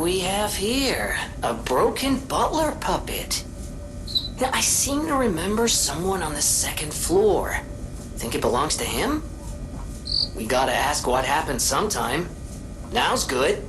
we have here? A broken butler puppet. Now, I seem to remember someone on the second floor. Think it belongs to him? We gotta ask what happened sometime. Now's good.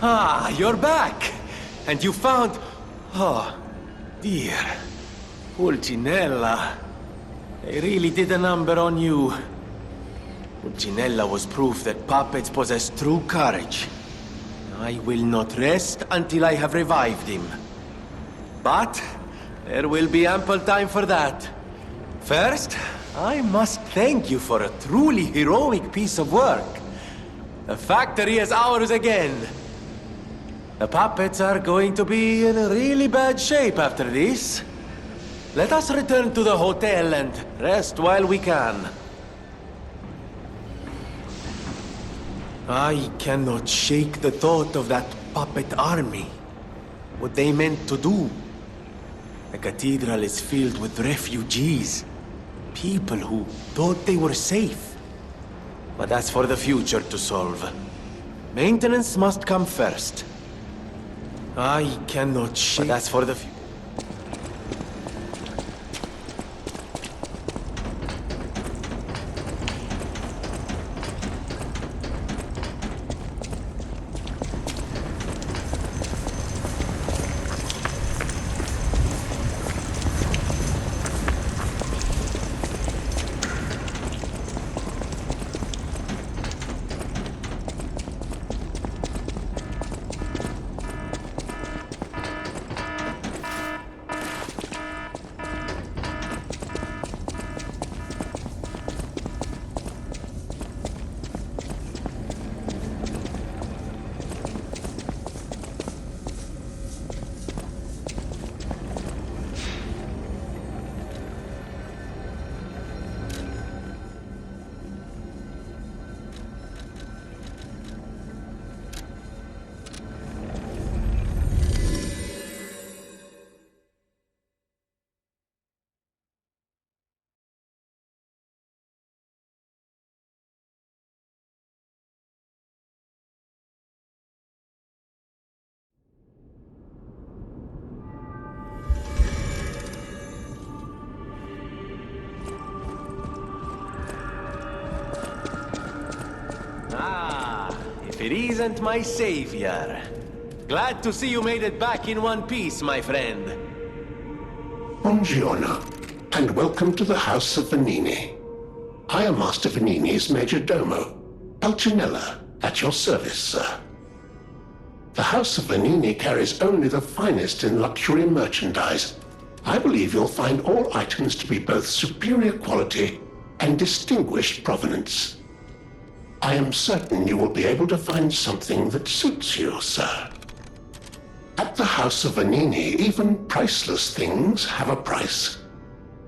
Ah, you're back! And you found... Oh, dear. Pulcinella. They really did a number on you. Pulcinella was proof that puppets possess true courage. I will not rest until I have revived him. But there will be ample time for that. First, I must thank you for a truly heroic piece of work. The factory is ours again. The puppets are going to be in really bad shape after this. Let us return to the hotel and rest while we can. I cannot shake the thought of that puppet army. What they meant to do. The cathedral is filled with refugees. People who thought they were safe. But that's for the future to solve. Maintenance must come first. I cannot shake... But that's for the future. If it isn't my savior. Glad to see you made it back in one piece, my friend. Buongiorno, and welcome to the House of Venini. I am Master Venini's Major Domo, Pulcinella, at your service, sir. The House of Venini carries only the finest in luxury merchandise. I believe you'll find all items to be both superior quality and distinguished provenance. I am certain you will be able to find something that suits you, sir. At the House of Venini, even priceless things have a price.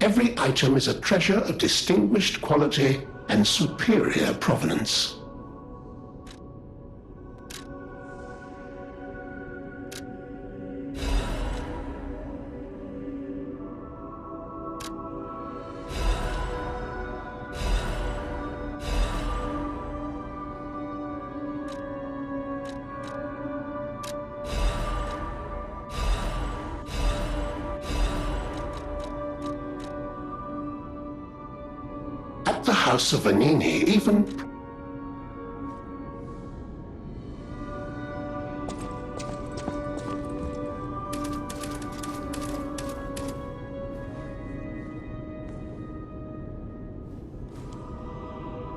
Every item is a treasure of distinguished quality and superior provenance. At the House of Vanini even...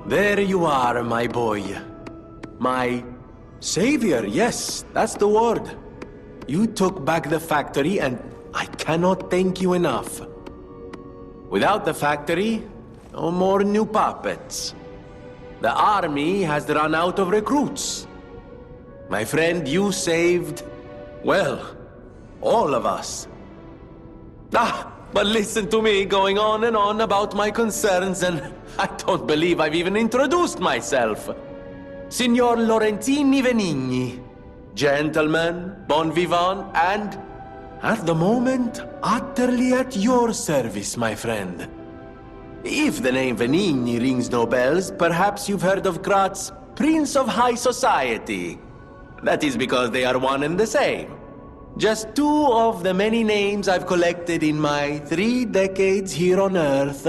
There you are, my boy. My savior, yes, that's the word. You took back the factory, and I cannot thank you enough. Without the factory, no more new puppets. The army has run out of recruits. My friend, you saved, well, all of us. But listen to me going on and on about my concerns, and I don't believe I've even introduced myself. Signor Lorentini Venigni. Gentleman, bon vivant, and, at the moment, utterly at your service, my friend. If the name Venigni rings no bells, perhaps you've heard of Graz's Prince of High Society. That is because they are one and the same. Just two of the many names I've collected in my 3 decades here on Earth.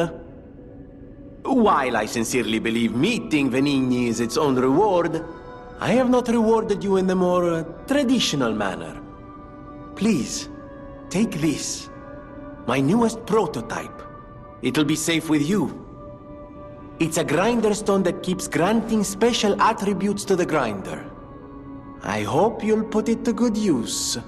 While I sincerely believe meeting Venigni is its own reward, I have not rewarded you in the more traditional manner. Please, take this. My newest prototype. It'll be safe with you. It's a grinder stone that keeps granting special attributes to the grinder. I hope you'll put it to good use.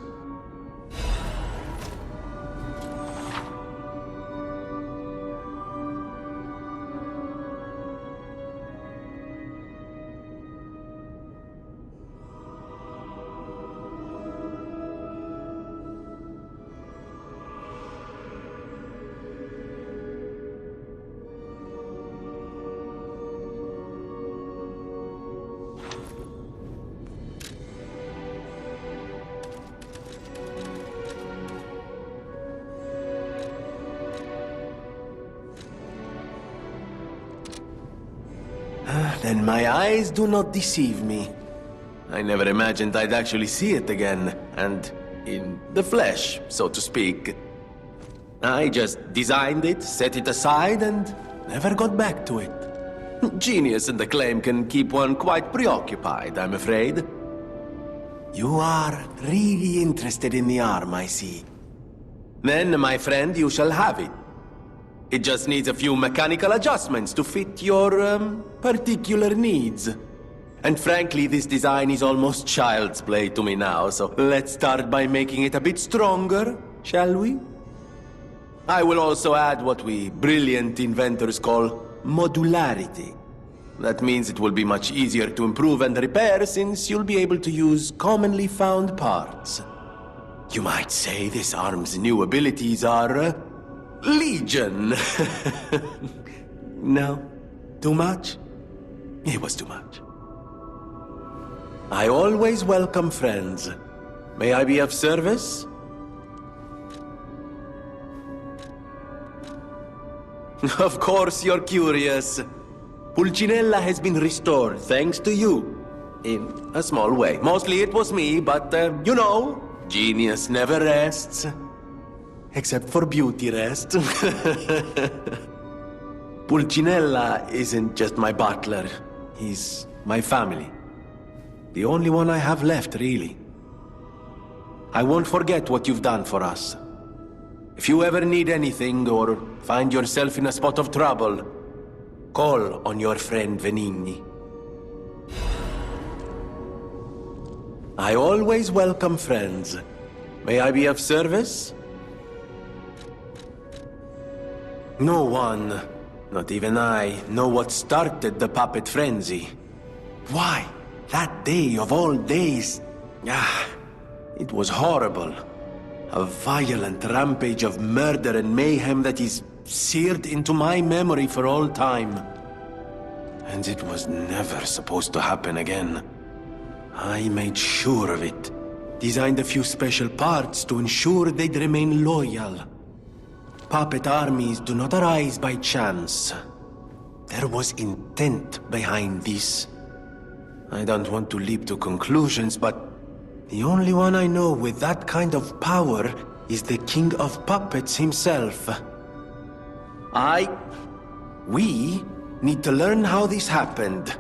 Then my eyes do not deceive me. I never imagined I'd actually see it again, and in the flesh, so to speak. I just designed it, set it aside, and never got back to it. Genius and acclaim can keep one quite preoccupied, I'm afraid. You are really interested in the arm, I see. Then, my friend, you shall have it. It just needs a few mechanical adjustments to fit your, particular needs. And frankly, this design is almost child's play to me now, so let's start by making it a bit stronger, shall we? I will also add what we brilliant inventors call modularity. That means it will be much easier to improve and repair since you'll be able to use commonly found parts. You might say this arm's new abilities are, legion. No? Too much? It was too much. I always welcome friends. May I be of service? Of course you're curious. Pulcinella has been restored thanks to you. In a small way. Mostly it was me, but, you know, genius never rests. Except for beauty rest. Pulcinella isn't just my butler. He's my family. The only one I have left, really. I won't forget what you've done for us. If you ever need anything or find yourself in a spot of trouble, call on your friend Venigni. I always welcome friends. May I be of service? No one, not even I, know what started the puppet frenzy. Why? That day of all days... it was horrible. A violent rampage of murder and mayhem that is seared into my memory for all time. And it was never supposed to happen again. I made sure of it. Designed a few special parts to ensure they'd remain loyal. Puppet armies do not arise by chance. There was intent behind this. I don't want to leap to conclusions, but the only one I know with that kind of power is the King of Puppets himself. We Need to learn how this happened.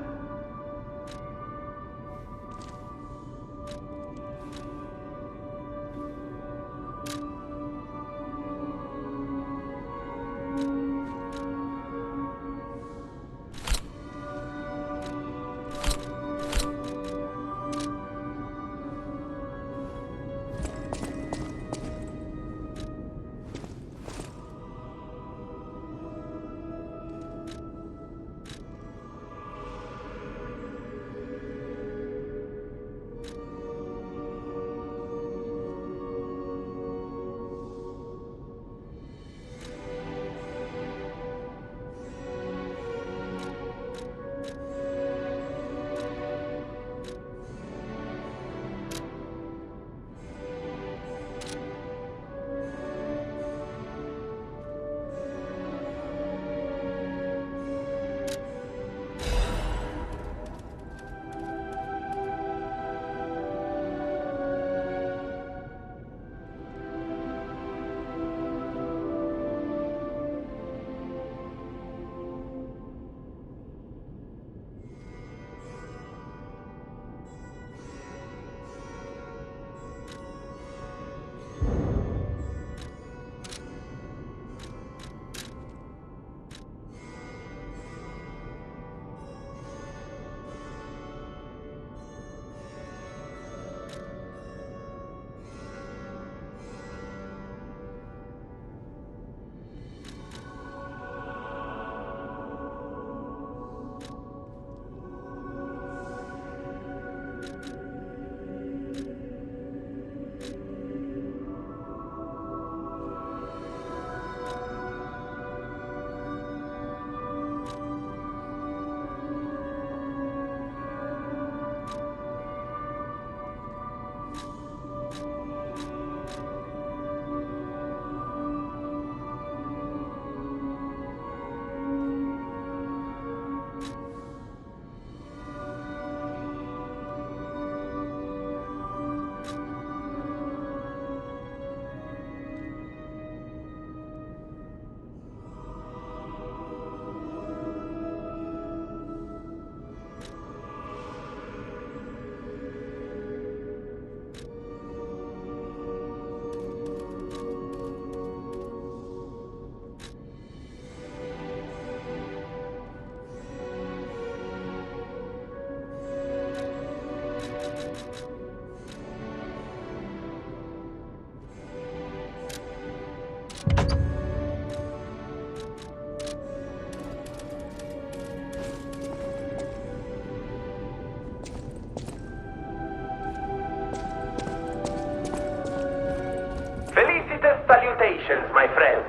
Salutations, my friends.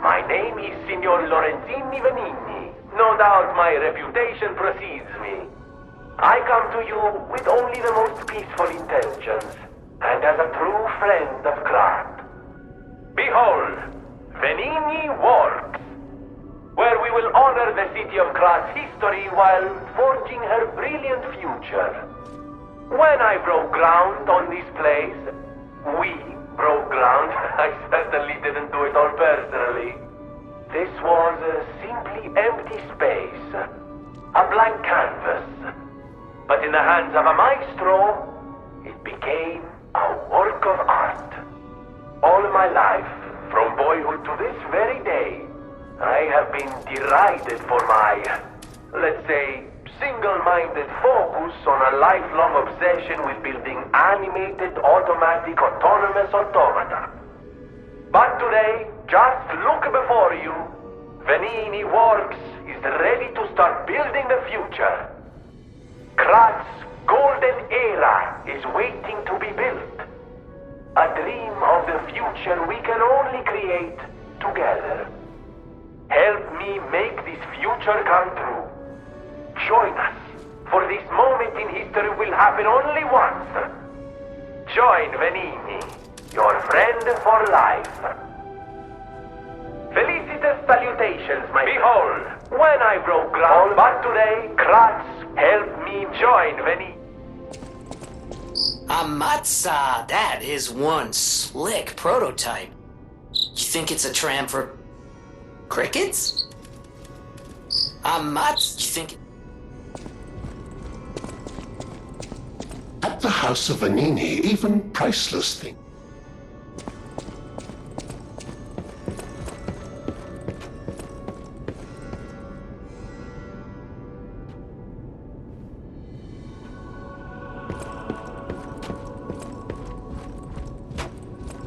My name is Signor Lorenzini Venigni. No doubt my reputation precedes me. I come to you with only the most peaceful intentions, and as a true friend of craft. Behold, Venigni Works, where we will honor the city of Krat's history while forging her brilliant future. When I broke ground on this place, we broke ground. I certainly didn't do it all personally. This was a simply empty space, a blank canvas. But in the hands of a maestro, it became a work of art. All my life, from boyhood to this very day, I have been derided for my, let's say, single-minded focus on a lifelong obsession with building animated, automatic, autonomous automata. But today, just look before you. Venigni Works is ready to start building the future. Krat's golden era is waiting to be built. A dream of the future we can only create together. Help me make this future come true. Join us, for this moment in history will happen only once. Join Venigni, your friend for life. Felicitous salutations, my Behold, when I broke ground, but today, Kratz helped me join Venigni. Amatsa, that is one slick prototype. You think it's a tram for crickets? Mats, you think... At the House of Vanini, even priceless things.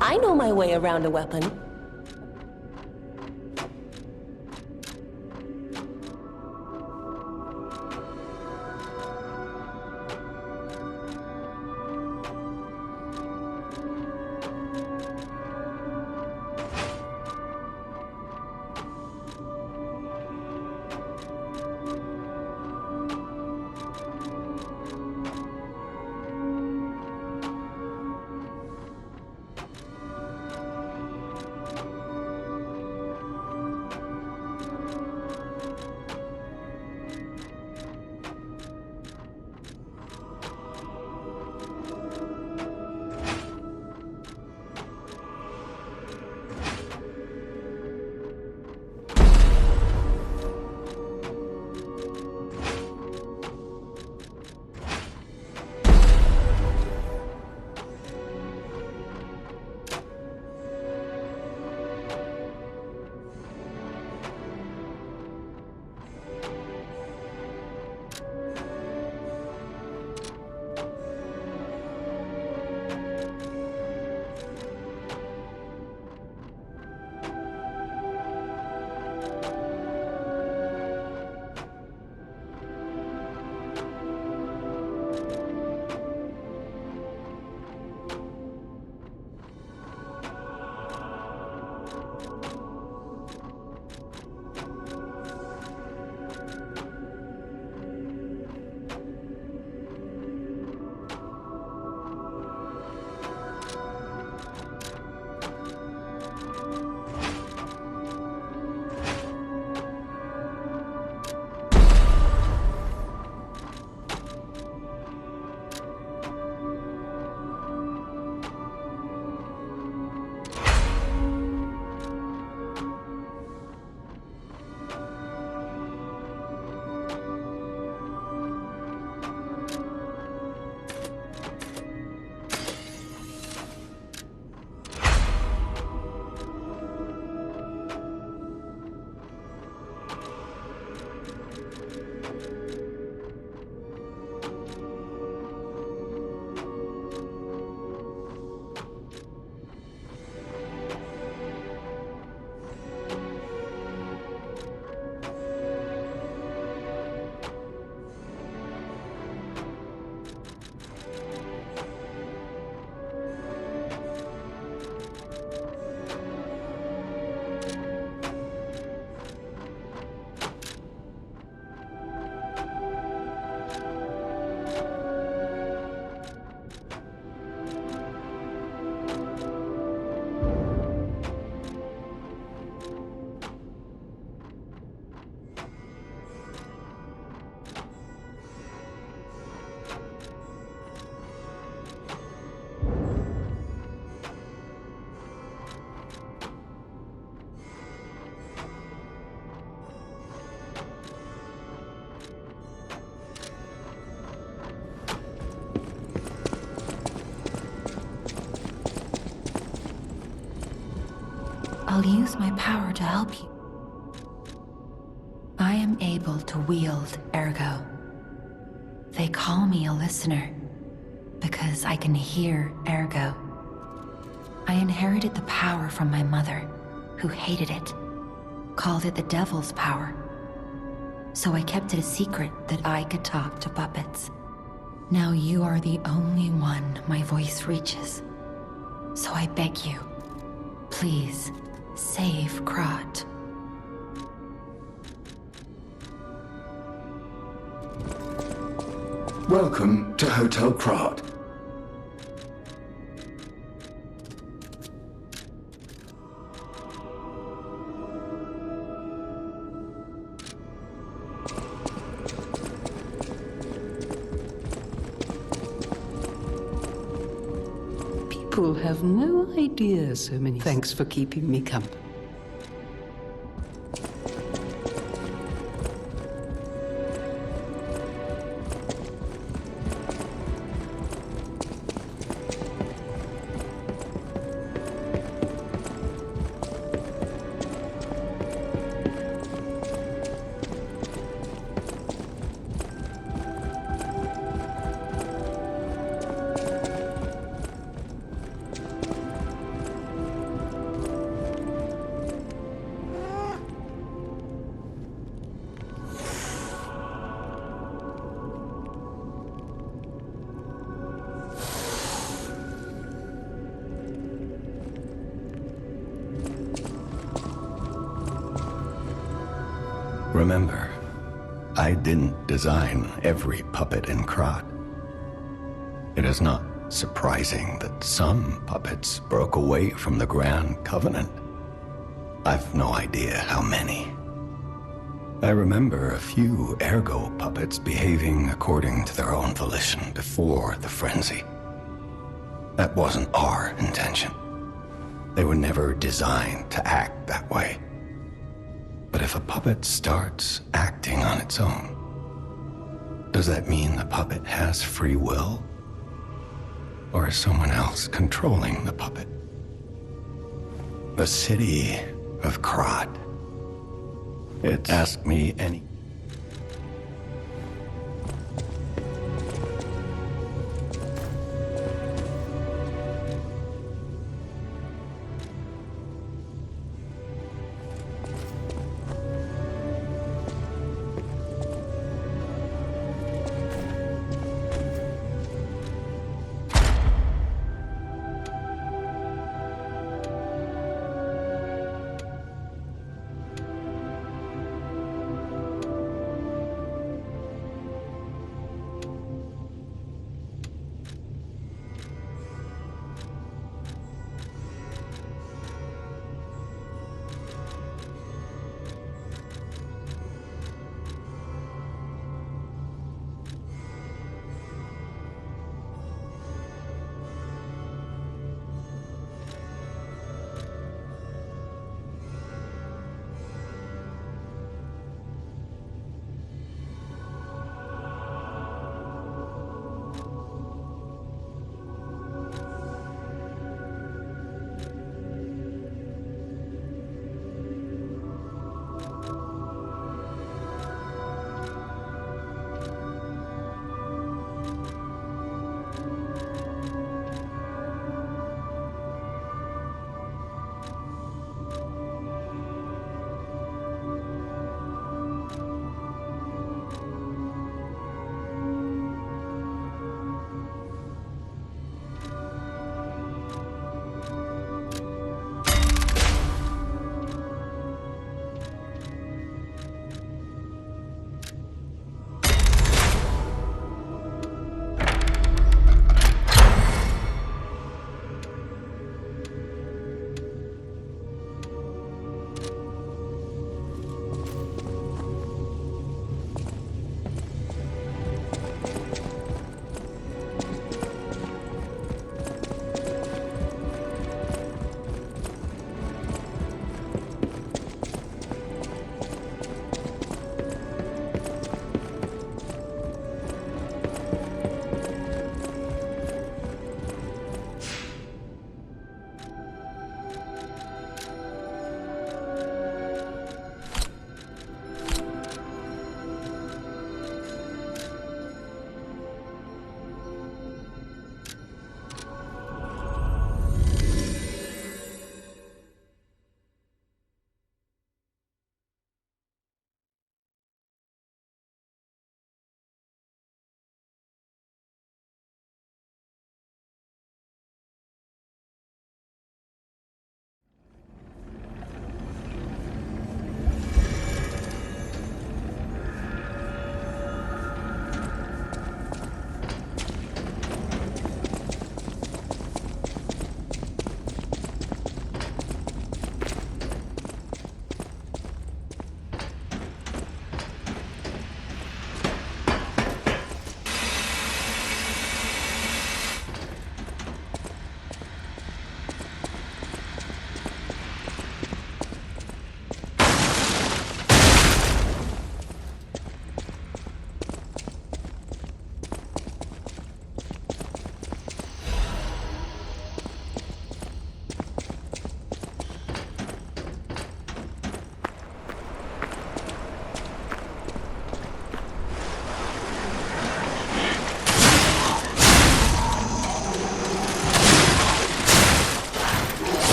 I know my way around a weapon. I'll use my power to help you. I am able to wield Ergo. They call me a listener because I can hear Ergo. I inherited the power from my mother, who hated it, called it the devil's power. So I kept it a secret that I could talk to puppets. Now you are the only one my voice reaches. So I beg you, please, save Krat. Welcome to Hotel Krat. People have no idea so many. Thanks for keeping me company. Remember, I didn't design every puppet in Krat. It is not surprising that some puppets broke away from the Grand Covenant. I've no idea how many. I remember a few Ergo puppets behaving according to their own volition before the frenzy. That wasn't our intention. They were never designed to act that way. But if a puppet starts acting on its own, does that mean the puppet has free will? Or is someone else controlling the puppet? The city of Krat. It asked me any...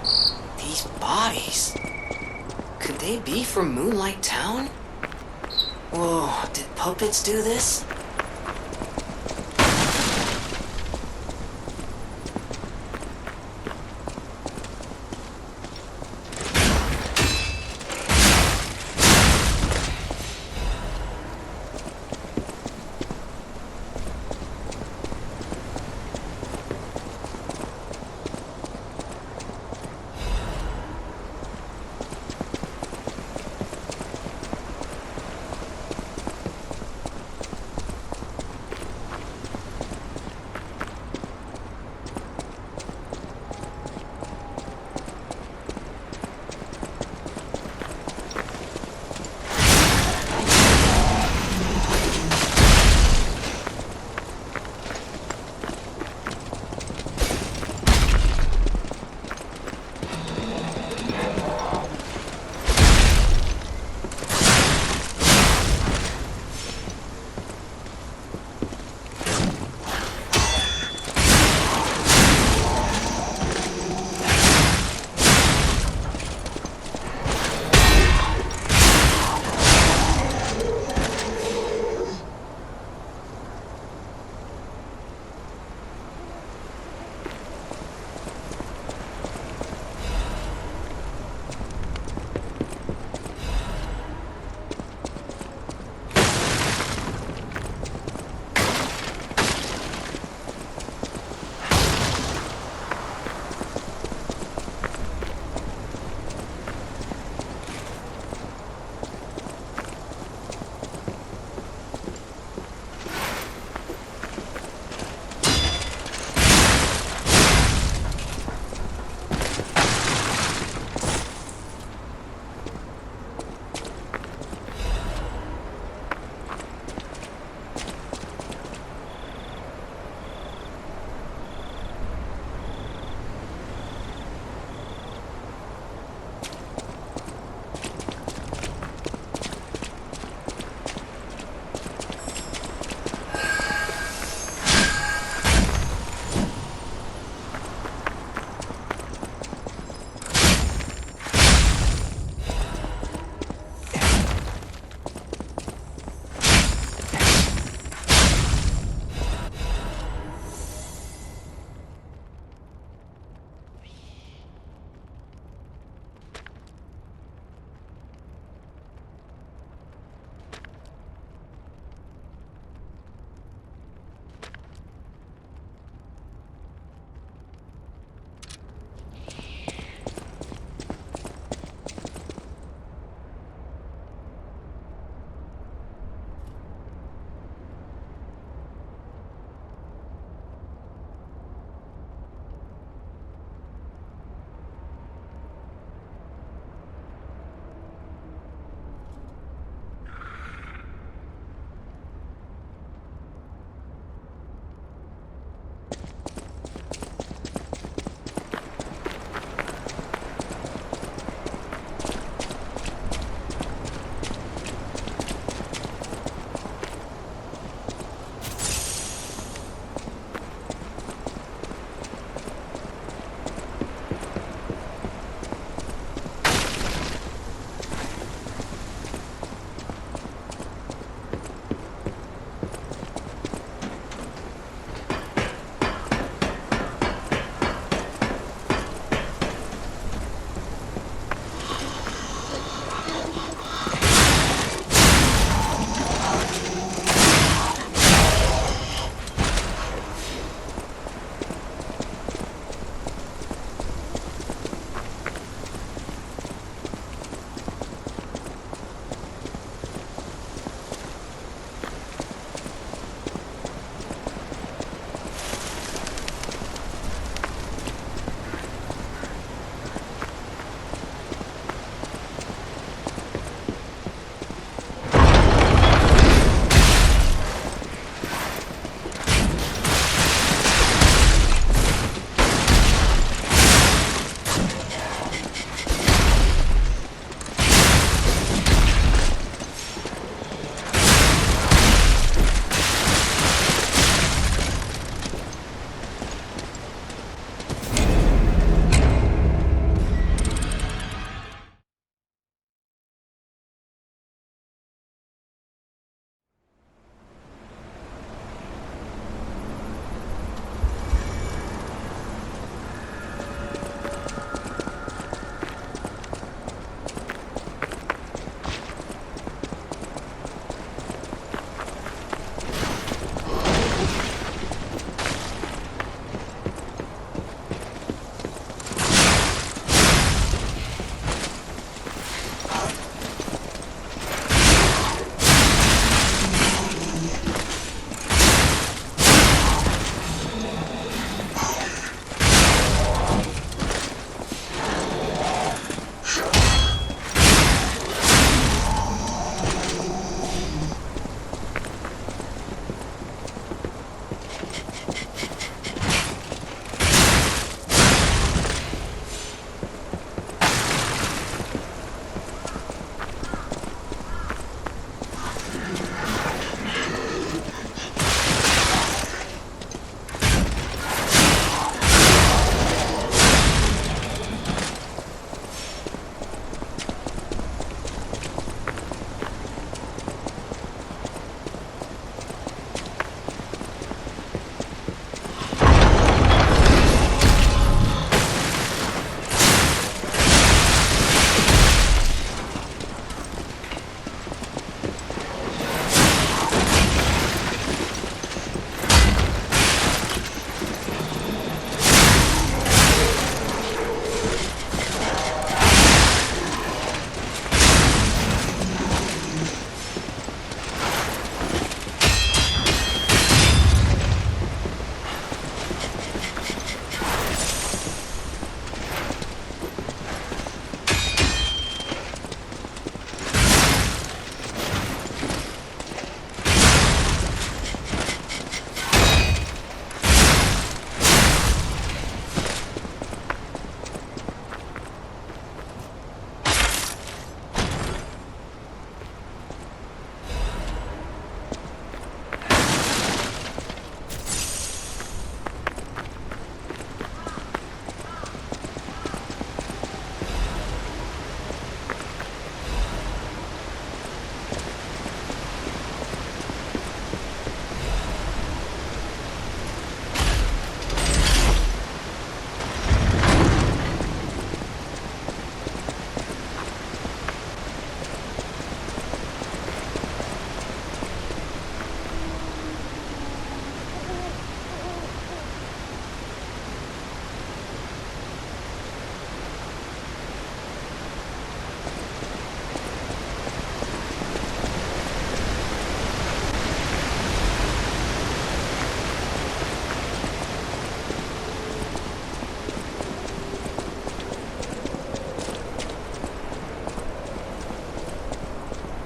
These bodies. Could they be from Moonlight Town? Whoa, did puppets do this?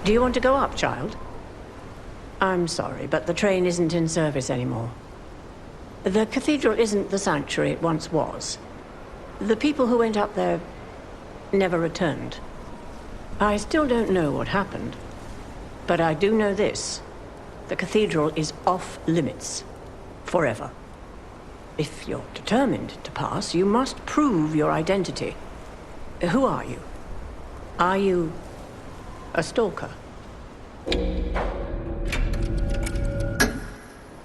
Do you want to go up, child? I'm sorry, but the train isn't in service anymore. The cathedral isn't the sanctuary it once was. The people who went up there never returned. I still don't know what happened, but I do know this. The cathedral is off limits. Forever. If you're determined to pass, you must prove your identity. Who are you? Are you a stalker?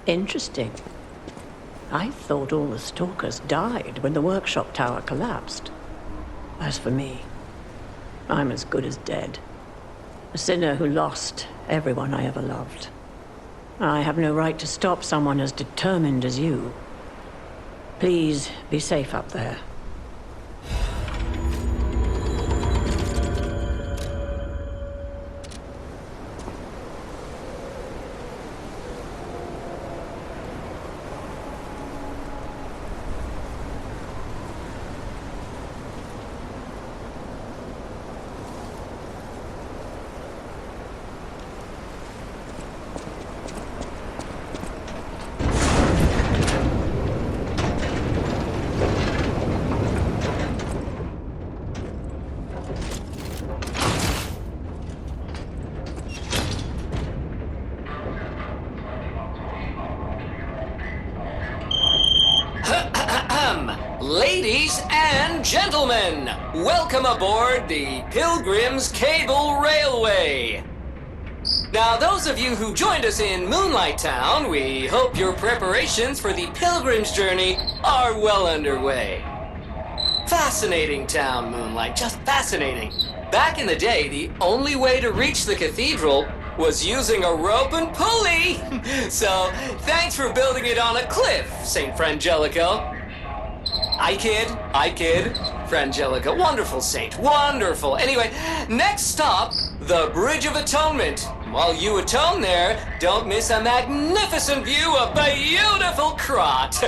Interesting. I thought all the stalkers died when the workshop tower collapsed. As for me, I'm as good as dead. A sinner who lost everyone I ever loved. I have no right to stop someone as determined as you. Please be safe up there. Ladies and gentlemen, welcome aboard the Pilgrim's Cable Railway. Now, those of you who joined us in Moonlight Town, we hope your preparations for the Pilgrim's journey are well underway. Fascinating town, Moonlight, just fascinating. Back in the day, the only way to reach the cathedral was using a rope and pulley. So, thanks for building it on a cliff, St. Frangelico. I kid. Frangelica, wonderful saint, wonderful. Anyway, next stop, the Bridge of Atonement. While you atone there, don't miss a magnificent view of beautiful Krat.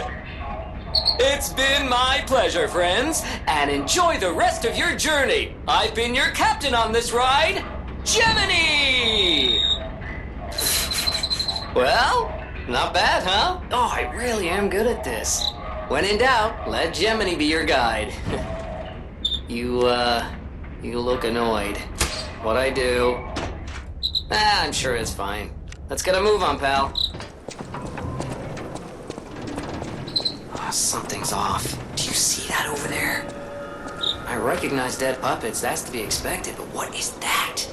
It's been my pleasure, friends, and enjoy the rest of your journey. I've been your captain on this ride, Gemini! Well, not bad, huh? Oh, I really am good at this. When in doubt, let Gemini be your guide. You look annoyed. What'd I do? I'm sure it's fine. Let's get a move on, pal. Oh, something's off. Do you see that over there? I recognize dead puppets, that's to be expected, but what is that?